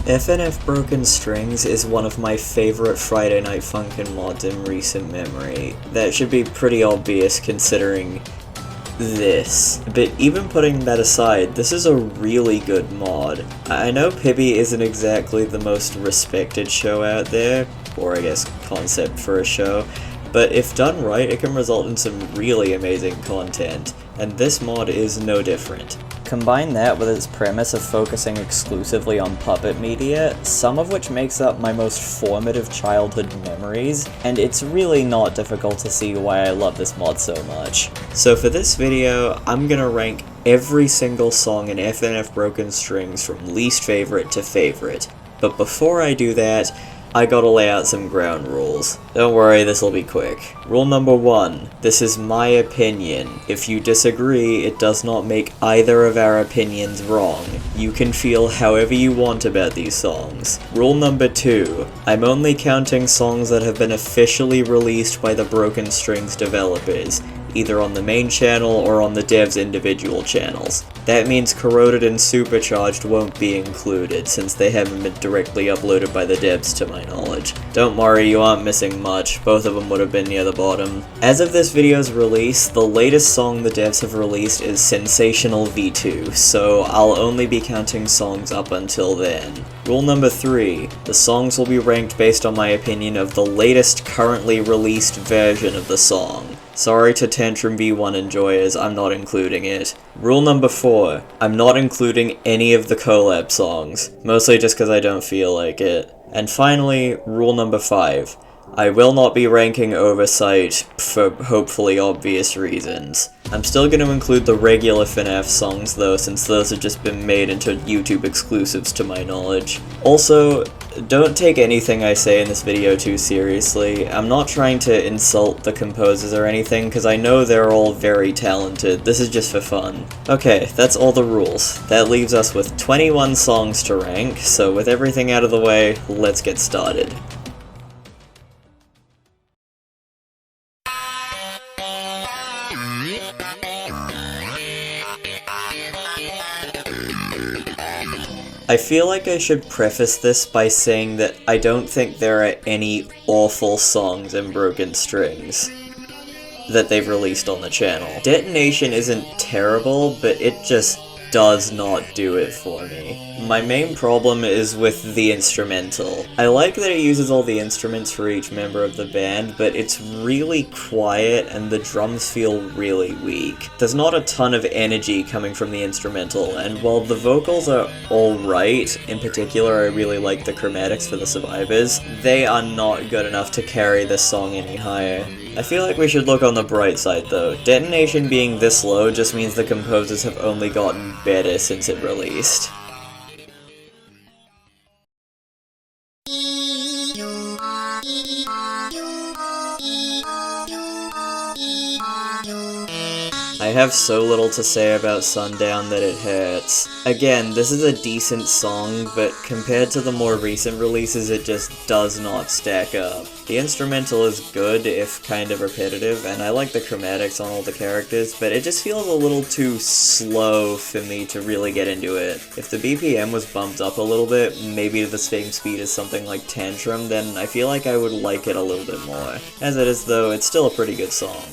FNF Broken Strings is one of my favorite Friday Night Funkin' mods in recent memory. That should be pretty obvious considering this. But even putting that aside, this is a really good mod. I know Pibby isn't exactly the most respected show out there, or I guess concept for a show, but if done right, it can result in some really amazing content, and this mod is no different. Combine that with its premise of focusing exclusively on puppet media, some of which makes up my most formative childhood memories, and it's really not difficult to see why I love this mod so much. So for this video, I'm gonna rank every single song in FNF Broken Strings from least favorite to favorite. But before I do that, I gotta lay out some ground rules. Don't worry, this'll be quick. Rule number 1. This is my opinion. If you disagree, it does not make either of our opinions wrong. You can feel however you want about these songs. Rule number 2. I'm only counting songs that have been officially released by the Broken Strings developers, either on the main channel or on the devs' individual channels. That means Corroded and Supercharged won't be included, since they haven't been directly uploaded by the devs to my knowledge. Don't worry, you aren't missing much, both of them would have been near the bottom. As of this video's release, the latest song the devs have released is Sensational V2, so I'll only be counting songs up until then. Rule number 3. The songs will be ranked based on my opinion of the latest currently released version of the song. Sorry to Tantrum V1 enjoyers, I'm not including it. Rule number 4. I'm not including any of the collab songs, mostly just because I don't feel like it. And finally, rule number 5. I will not be ranking Oversight for hopefully obvious reasons. I'm still going to include the regular FNF songs though, since those have just been made into YouTube exclusives to my knowledge. Also, don't take anything I say in this video too seriously. I'm not trying to insult the composers or anything, because I know they're all very talented. This is just for fun. Okay, that's all the rules. That leaves us with 21 songs to rank, so with everything out of the way, let's get started. I feel like I should preface this by saying that I don't think there are any awful songs in Broken Strings that they've released on the channel. Detonation isn't terrible, but it just does not do it for me. My main problem is with the instrumental. I like that it uses all the instruments for each member of the band, but it's really quiet and the drums feel really weak. There's not a ton of energy coming from the instrumental, and while the vocals are alright, in particular I really like the chromatics for the survivors, they are not good enough to carry this song any higher. I feel like we should look on the bright side though. Detonation being this low just means the composers have only gotten better since it released. I have so little to say about Sundown that it hurts. Again, this is a decent song, but compared to the more recent releases, it just does not stack up. The instrumental is good, if kind of repetitive, and I like the chromatics on all the characters, but it just feels a little too slow for me to really get into it. If the BPM was bumped up a little bit, maybe to the same speed as something like Tantrum, then I feel like I would like it a little bit more. As it is though, it's still a pretty good song.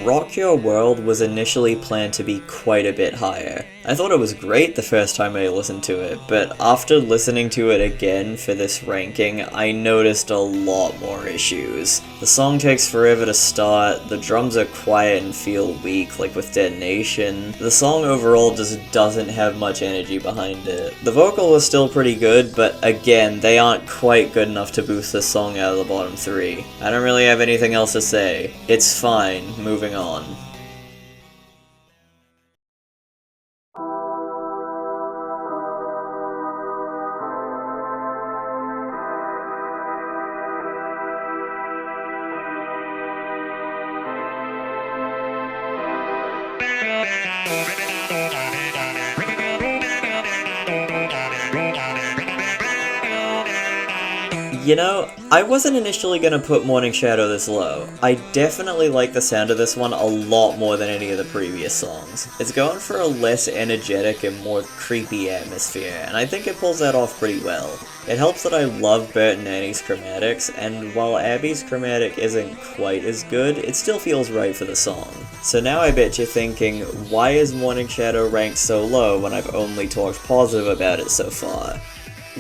Rock Your World was initially planned to be quite a bit higher. I thought it was great the first time I listened to it, but after listening to it again for this ranking, I noticed a lot more issues. The song takes forever to start, the drums are quiet and feel weak, like with Detonation. The song overall just doesn't have much energy behind it. The vocal was still pretty good, but again, they aren't quite good enough to boost this song out of the bottom 3. I don't really have anything else to say. It's fine, moving on. You know, I wasn't initially gonna put Morning Shadow this low. I definitely like the sound of this one a lot more than any of the previous songs. It's going for a less energetic and more creepy atmosphere, and I think it pulls that off pretty well. It helps that I love Bert and Annie's chromatics, and while Abby's chromatic isn't quite as good, it still feels right for the song. So now I bet you're thinking, why is Morning Shadow ranked so low when I've only talked positive about it so far?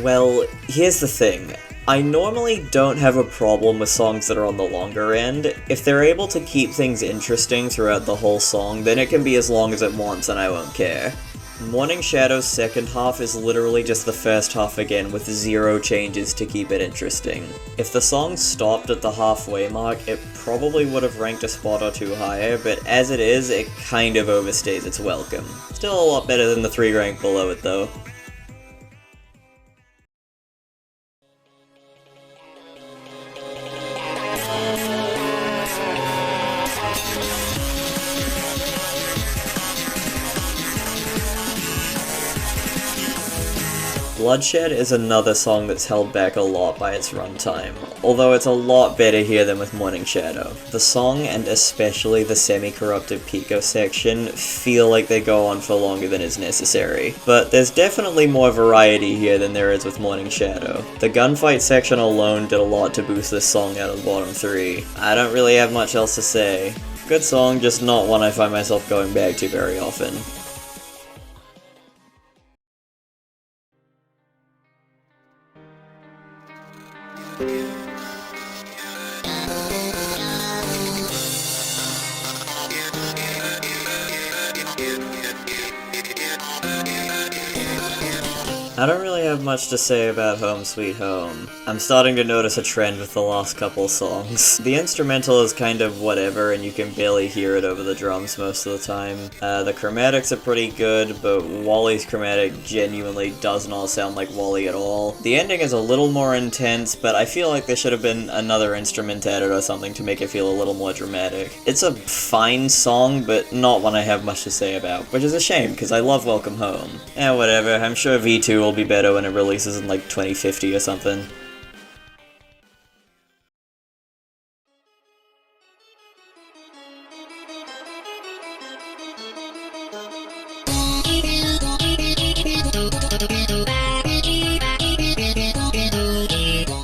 Well, here's the thing. I normally don't have a problem with songs that are on the longer end. If they're able to keep things interesting throughout the whole song, then it can be as long as it wants and I won't care. Morning Shadow's second half is literally just the first half again with zero changes to keep it interesting. If the song stopped at the halfway mark, it probably would have ranked a spot or two higher, but as it is, it kind of overstays its welcome. Still a lot better than the 3 rank below it though. Bloodshed is another song that's held back a lot by its runtime, although it's a lot better here than with Morning Shadow. The song, and especially the semi-corrupted Pico section, feel like they go on for longer than is necessary, but there's definitely more variety here than there is with Morning Shadow. The gunfight section alone did a lot to boost this song out of the bottom 3. I don't really have much else to say. Good song, just not one I find myself going back to very often. I don't really have much to say about Home Sweet Home. I'm starting to notice a trend with the last couple songs. The instrumental is kind of whatever and you can barely hear it over the drums most of the time. The chromatics are pretty good, but Wally's chromatic genuinely does not sound like Wally at all. The ending is a little more intense, but I feel like there should have been another instrument added or something to make it feel a little more dramatic. It's a fine song, but not one I have much to say about, which is a shame because I love Welcome Home. Whatever, I'm sure V2 will be better when it releases in like 2050 or something.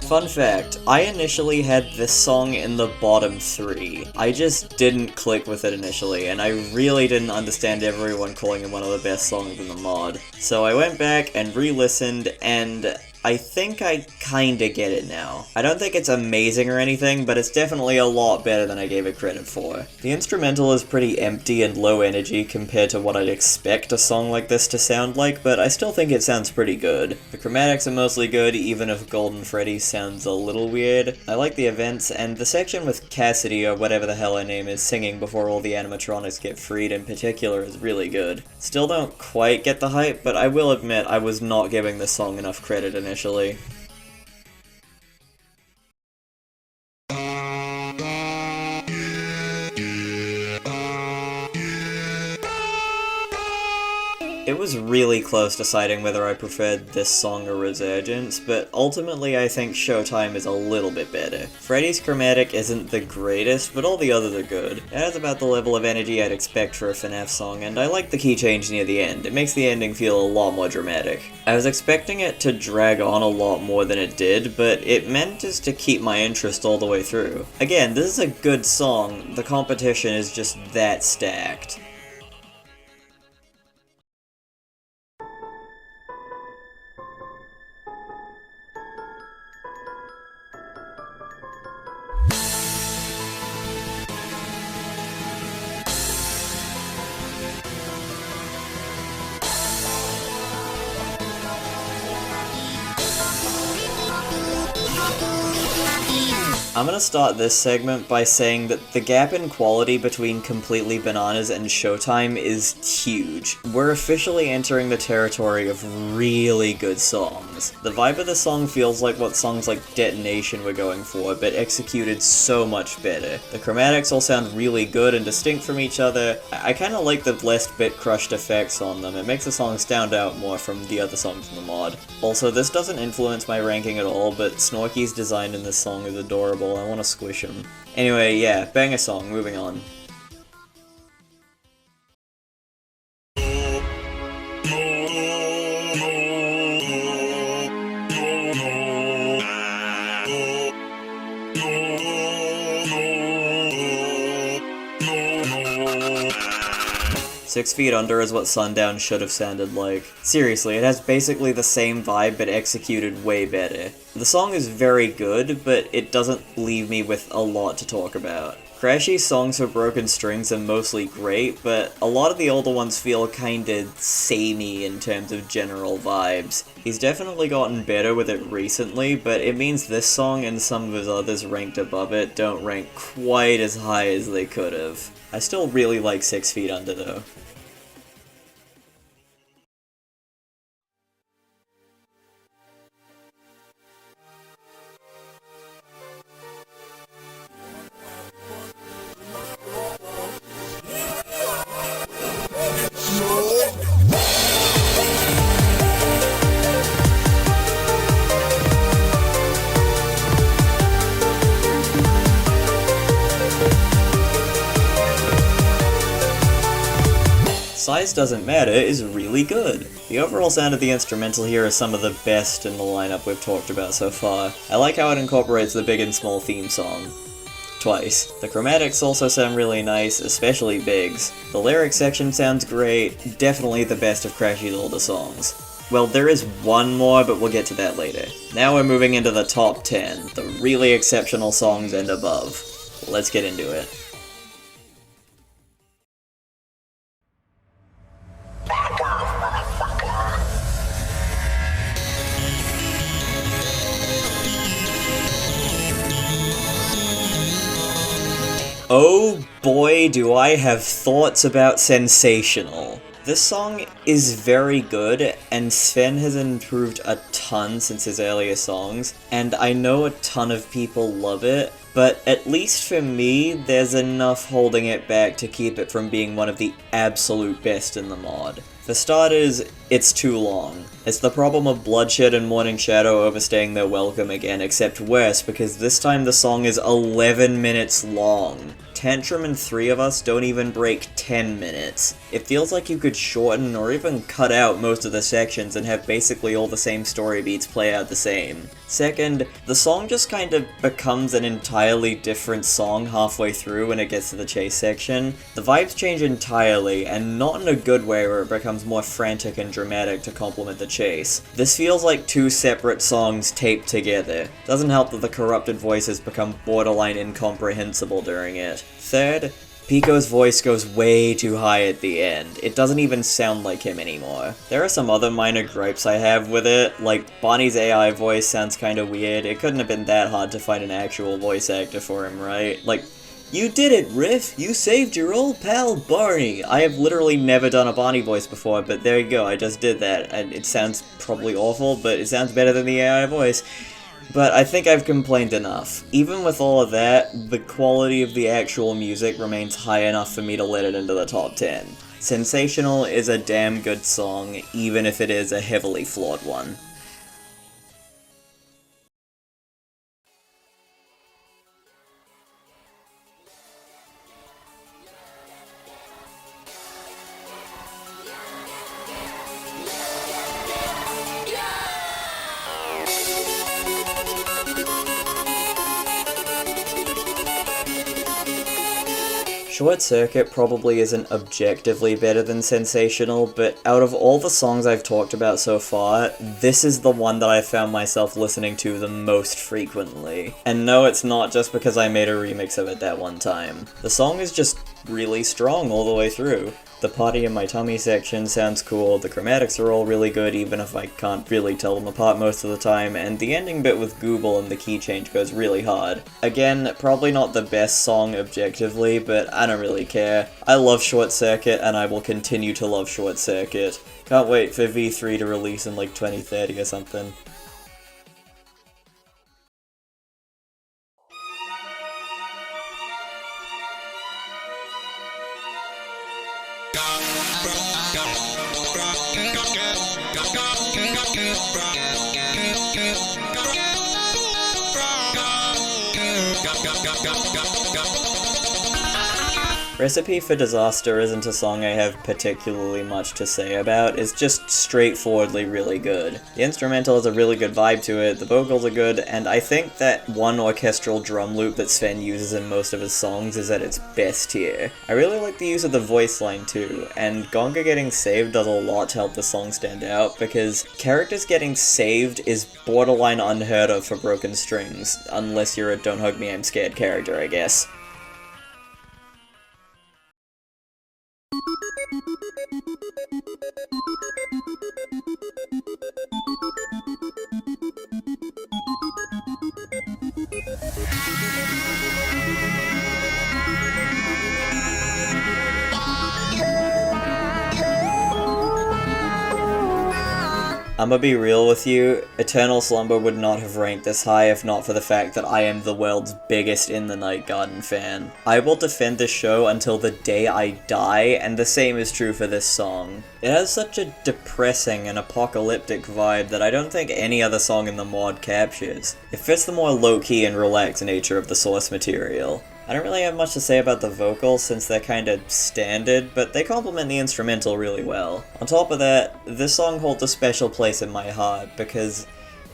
Fun fact, I initially had this song in the bottom 3. I just didn't click with it initially, and I really didn't understand everyone calling it one of the best songs in the mod. So I went back and re-listened, and I think I kinda get it now. I don't think it's amazing or anything, but it's definitely a lot better than I gave it credit for. The instrumental is pretty empty and low energy compared to what I'd expect a song like this to sound like, but I still think it sounds pretty good. The chromatics are mostly good, even if Golden Freddy sounds a little weird. I like the events, and the section with Cassidy, or whatever the hell her name is, singing before all the animatronics get freed in particular is really good. Still don't quite get the hype, but I will admit I was not giving this song enough credit initially. It was really close deciding whether I preferred this song or Resurgence, but ultimately I think Showtime is a little bit better. Freddy's chromatic isn't the greatest, but all the others are good. It has about the level of energy I'd expect for a FNF song, and I like the key change near the end. It makes the ending feel a lot more dramatic. I was expecting it to drag on a lot more than it did, but it manages to keep my interest all the way through. Again, this is a good song, the competition is just that stacked. I'm gonna start this segment by saying that the gap in quality between Completely Bananas and Showtime is huge. We're officially entering the territory of really good songs. The vibe of the song feels like what songs like Detonation were going for, but executed so much better. The chromatics all sound really good and distinct from each other. I kinda like the less bit-crushed effects on them. It makes the song stand out more from the other songs in the mod. Also, this doesn't influence my ranking at all, but Snorky's design in this song is adorable. I want to squish him. Anyway, yeah, banger song, moving on. Six Feet Under is what Sundown should have sounded like. Seriously, it has basically the same vibe but executed way better. The song is very good, but it doesn't leave me with a lot to talk about. Crashy's songs for Broken Strings are mostly great, but a lot of the older ones feel kinda samey in terms of general vibes. He's definitely gotten better with it recently, but it means this song and some of his others ranked above it don't rank quite as high as they could have. I still really like 6 Feet Under though. Size Doesn't Matter is really good. The overall sound of the instrumental here is some of the best in the lineup we've talked about so far. I like how it incorporates the Big and Small theme song. Twice. The chromatics also sound really nice, especially Big's. The lyric section sounds great, definitely the best of Crashy's older songs. Well, there is one more, but we'll get to that later. Now we're moving into the top 10, the really exceptional songs and above. Let's get into it. Oh boy, do I have thoughts about Sensational. This song is very good, and Sven has improved a ton since his earlier songs, and I know a ton of people love it, but at least for me, there's enough holding it back to keep it from being one of the absolute best in the mod. For starters, it's too long. It's the problem of Bloodshed and Morning Shadow overstaying their welcome again, except worse, because this time the song is 11 minutes long. Tantrum and Three of Us don't even break 10 minutes. It feels like you could shorten or even cut out most of the sections and have basically all the same story beats play out the same. Second, the song just kind of becomes an entirely different song halfway through when it gets to the chase section. The vibes change entirely, and not in a good way where it becomes more frantic and dramatic to complement the chase. This feels like two separate songs taped together. Doesn't help that the corrupted voices become borderline incomprehensible during it. Third, Pico's voice goes way too high at the end. It doesn't even sound like him anymore. There are some other minor gripes I have with it, like Bonnie's AI voice sounds kinda weird. It couldn't have been that hard to find an actual voice actor for him, right? Like, you did it, Riff! You saved your old pal Barney! I have literally never done a Bonnie voice before, but there you go, I just did that. And it sounds probably awful, but it sounds better than the AI voice. But I think I've complained enough. Even with all of that, the quality of the actual music remains high enough for me to let it into the top 10. Sensational is a damn good song, even if it is a heavily flawed one. Short Circuit probably isn't objectively better than Sensational, but out of all the songs I've talked about so far, this is the one that I found myself listening to the most frequently. And no, it's not just because I made a remix of it that one time. The song is just really strong all the way through. The Party in My Tummy section sounds cool, the chromatics are all really good even if I can't really tell them apart most of the time, and the ending bit with Google and the key change goes really hard. Again, probably not the best song objectively, but I don't really care. I love Short Circuit and I will continue to love Short Circuit. Can't wait for V3 to release in like 2030 or something. Recipe for Disaster isn't a song I have particularly much to say about, it's just straightforwardly really good. The instrumental has a really good vibe to it, the vocals are good, and I think that one orchestral drum loop that Sven uses in most of his songs is at its best here. I really like the use of the voice line too, and Gonga getting saved does a lot to help the song stand out, because characters getting saved is borderline unheard of for Broken Strings, unless you're a Don't Hug Me I'm Scared character, I guess. I'ma be real with you, Eternal Slumber would not have ranked this high if not for the fact that I am the world's biggest In the Night Garden fan. I will defend this show until the day I die, and the same is true for this song. It has such a depressing and apocalyptic vibe that I don't think any other song in the mod captures. It fits the more low-key and relaxed nature of the source material. I don't really have much to say about the vocals since they're kinda standard, but they complement the instrumental really well. On top of that, this song holds a special place in my heart because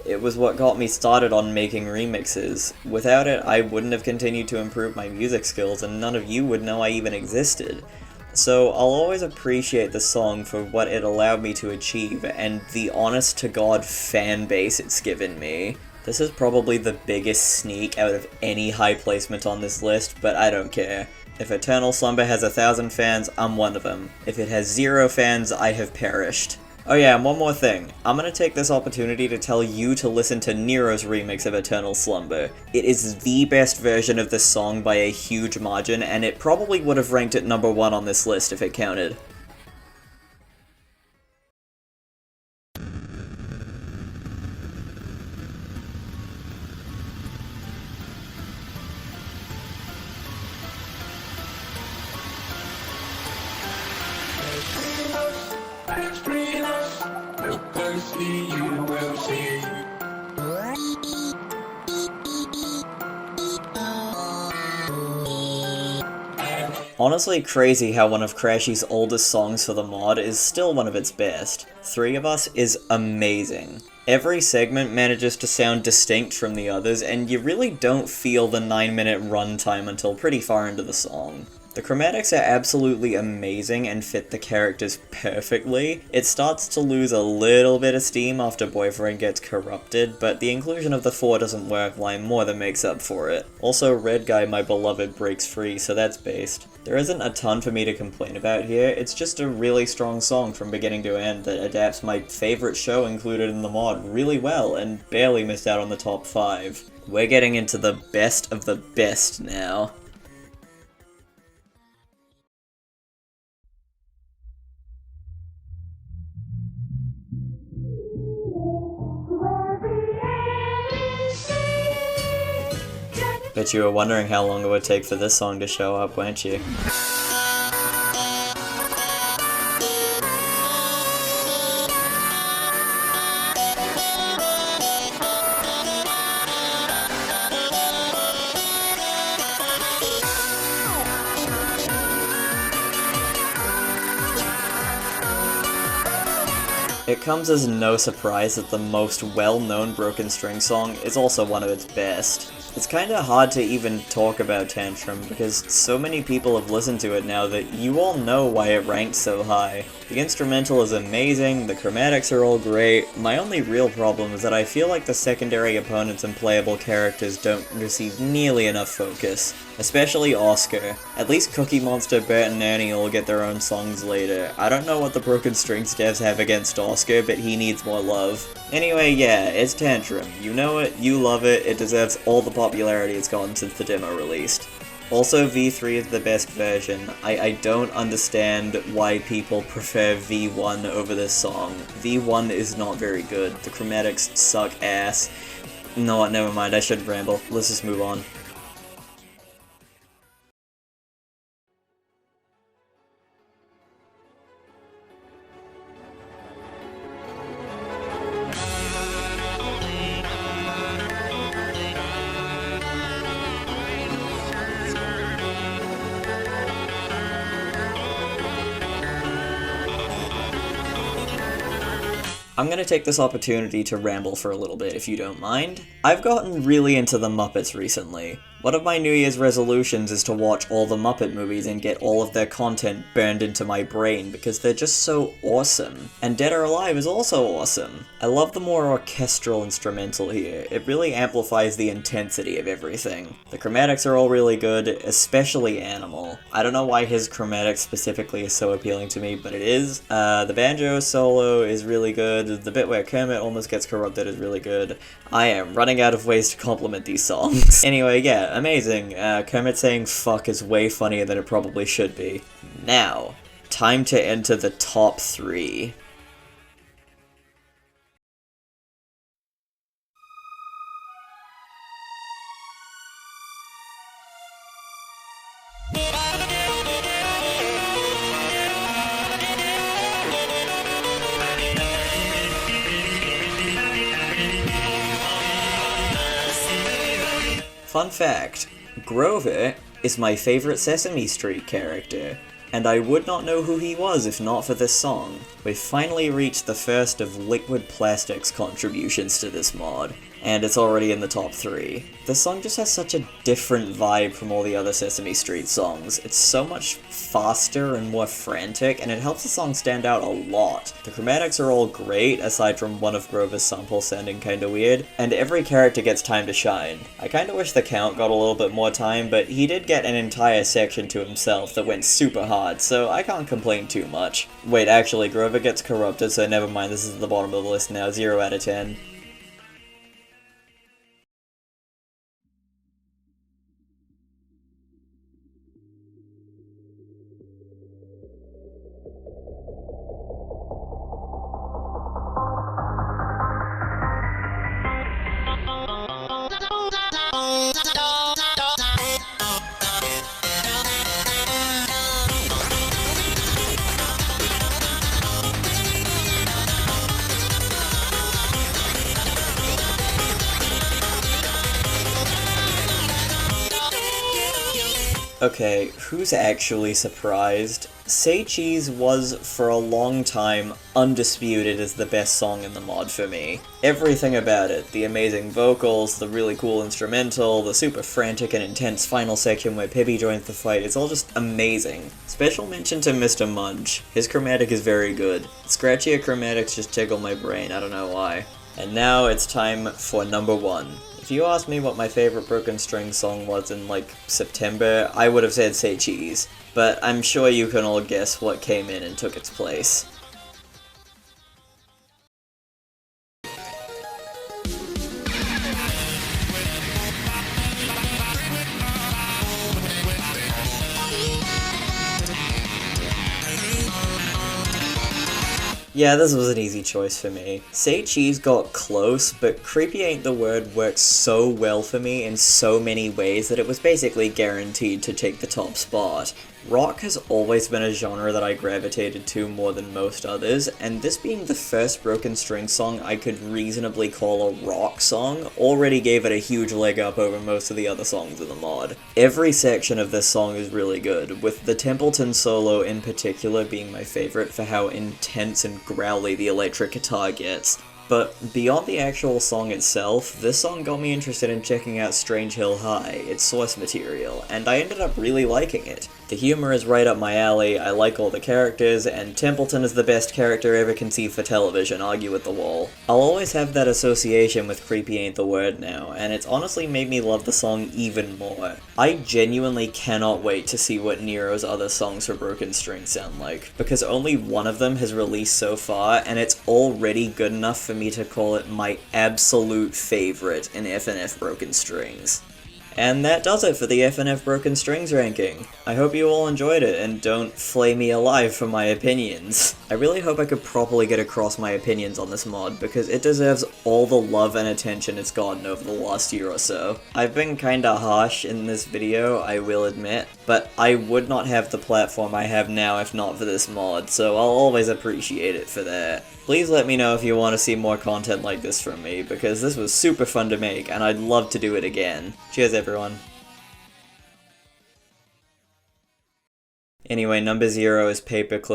it was what got me started on making remixes. Without it, I wouldn't have continued to improve my music skills and none of you would know I even existed. So I'll always appreciate the song for what it allowed me to achieve and the honest-to-God fan base it's given me. This is probably the biggest sneak out of any high placement on this list, but I don't care. If Eternal Slumber has 1,000 fans, I'm one of them. If it has 0 fans, I have perished. Oh yeah, and one more thing. I'm gonna take this opportunity to tell you to listen to Nero's remix of Eternal Slumber. It is the best version of this song by a huge margin, and it probably would have ranked at number 1 on this list if it counted. Honestly crazy how one of Crashy's oldest songs for the mod is still one of its best. 3 of Us is amazing. Every segment manages to sound distinct from the others, and you really don't feel the 9-minute runtime until pretty far into the song. The chromatics are absolutely amazing and fit the characters perfectly. It starts to lose a little bit of steam after Boyfriend gets corrupted, but the inclusion of the 4 doesn't work line more than makes up for it. Also, Red Guy My Beloved breaks free, so that's based. There isn't a ton for me to complain about here, it's just a really strong song from beginning to end that adapts my favorite show included in the mod really well and barely missed out on the top 5. We're getting into the best of the best now. Bet you were wondering how long it would take for this song to show up, weren't you? It comes as no surprise that the most well-known Broken String song is also one of its best. It's kinda hard to even talk about Tantrum because so many people have listened to it now that you all know why it ranked so high. The instrumental is amazing, the chromatics are all great, my only real problem is that I feel like the secondary opponents and playable characters don't receive nearly enough focus. Especially Oscar. At least Cookie Monster, Bert, and Ernie all get their own songs later. I don't know what the Broken Strings devs have against Oscar, but he needs more love. Anyway, yeah, it's Tantrum. You know it, you love it, it deserves all the popularity it's gotten since the demo released. Also, V3 is the best version. I don't understand why people prefer V1 over this song. V1 is not very good. The chromatics suck ass. No, never mind, I shouldn't ramble. Let's just move on. I'm gonna take this opportunity to ramble for a little bit, if you don't mind. I've gotten really into the Muppets recently. One of my New Year's resolutions is to watch all the Muppet movies and get all of their content burned into my brain because they're just so awesome. And Dead or Alive is also awesome. I love the more orchestral instrumental here. It really amplifies the intensity of everything. The chromatics are all really good, especially Animal. I don't know why his chromatics specifically is so appealing to me, but it is. The banjo solo is really good. The bit where Kermit almost gets corrupted is really good. I am running out of ways to compliment these songs. Anyway, yeah, amazing. Kermit saying fuck is way funnier than it probably should be. Now, time to enter the top 3. Fun fact, Grover is my favorite Sesame Street character, and I would not know who he was if not for this song. We've finally reached the first of Liquid Plastic's contributions to this mod, and it's already in the top 3. This song just has such a different vibe from all the other Sesame Street songs. It's so much faster and more frantic, and it helps the song stand out a lot. The chromatics are all great, aside from one of Grover's samples sounding kinda weird, and every character gets time to shine. I kinda wish the Count got a little bit more time, but he did get an entire section to himself that went super hard, so I can't complain too much. Wait, actually, Grover gets corrupted, so never mind, this is at the bottom of the list now, 0 out of 10. Okay, who's actually surprised? Say Cheese was, for a long time, undisputed as the best song in the mod for me. Everything about it, the amazing vocals, the really cool instrumental, the super frantic and intense final section where Pibby joins the fight, it's all just amazing. Special mention to Mr. Mudge. His chromatic is very good. Scratchier chromatics just tickle my brain, I don't know why. And now it's time for number 1. If you asked me what my favorite Broken String song was in, like, September, I would have said Say Cheese. But I'm sure you can all guess what came in and took its place. Yeah, this was an easy choice for me. Say Cheese got close, but Creepy Ain't the Word works so well for me in so many ways that it was basically guaranteed to take the top spot. Rock has always been a genre that I gravitated to more than most others, and this being the first Broken String song I could reasonably call a rock song already gave it a huge leg up over most of the other songs in the mod. Every section of this song is really good, with the Templeton solo in particular being my favorite for how intense and growly the electric guitar gets. But beyond the actual song itself, this song got me interested in checking out Strange Hill High, its source material, and I ended up really liking it. The humor is right up my alley, I like all the characters, and Templeton is the best character ever conceived for television, argue with the wall. I'll always have that association with Creepy Ain't the Word now, and it's honestly made me love the song even more. I genuinely cannot wait to see what Nero's other songs for Broken Strings sound like, because only one of them has released so far, and it's already good enough for me to call it my absolute favorite in FNF Broken Strings. And that does it for the FNF Broken Strings ranking. I hope you all enjoyed it, and don't flay me alive for my opinions. I really hope I could properly get across my opinions on this mod, because it deserves all the love and attention it's gotten over the last year or so. I've been kinda harsh in this video, I will admit, but I would not have the platform I have now if not for this mod, so I'll always appreciate it for that. Please let me know if you want to see more content like this from me, because this was super fun to make, and I'd love to do it again. Cheers, everyone. Anyway, number 0 is Paperclip.